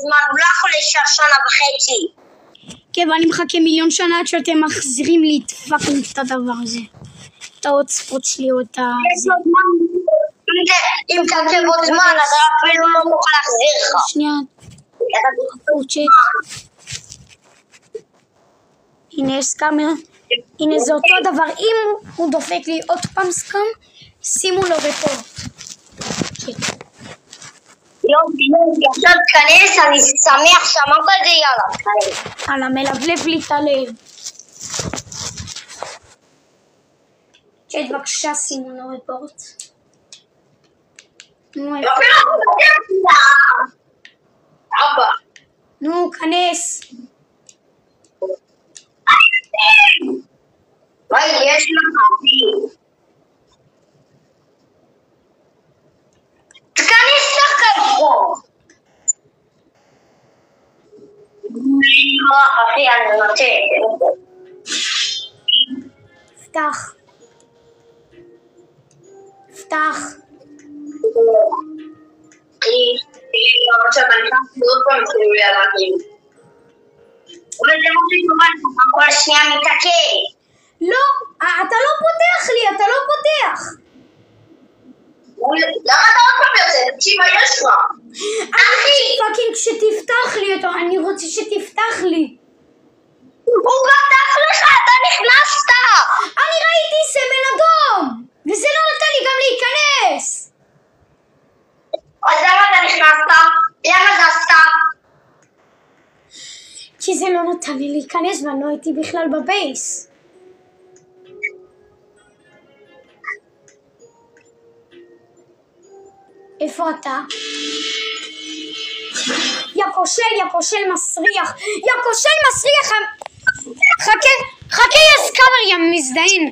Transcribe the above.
זמן, הוא לא יכול להישאר שנה וחצי. כן, ואני מחכה מיליון שנה עד שאתם מחזירים לי את הדבר הזה. את ההוטספוט שלי או את ה... אם תעכב עוד זמן, אז אפילו לא נוכל להחזיר לך. שנייה. הנה יש סקאמר. הנה זה אותו דבר. אם הוא דופק לי עוד פעם סקאם, שימו לו רפורט. עכשיו תכנס, אני שמח שאמרת את זה, יאללה. יאללה, מלבלב לי את הלב. צ'אט, בבקשה שימו לו רפורט. נו, כנס. מה יש לך? תכנס לך פה. אחי, אני נוטה. פתח. פתח. עכשיו אני חושב עוד פעם מתחילים להגיד. אבל זה מוסיף ממש כל שנייה מתעכב. לא, אתה לא פותח לי, אתה לא פותח. למה אתה עוד פעם יוצא? תקשיב, מה יש לך? אחי! פאקינג שתפתח לי אותו, אני רוצה שתפתח לי. הוא פתח לך, אתה נכנסת! אני ראיתי סמל אדום, וזה לא נתן לי גם להיכנס. אז למה אתה נכנסת? למה זה עשתה? כי זה לא נתן לי להיכנס ואני לא הייתי בכלל בבייס. איפה אתה? יא כושל מסריח. יא כושל מסריח. חכה, יא סקאמר, יא מזדיין.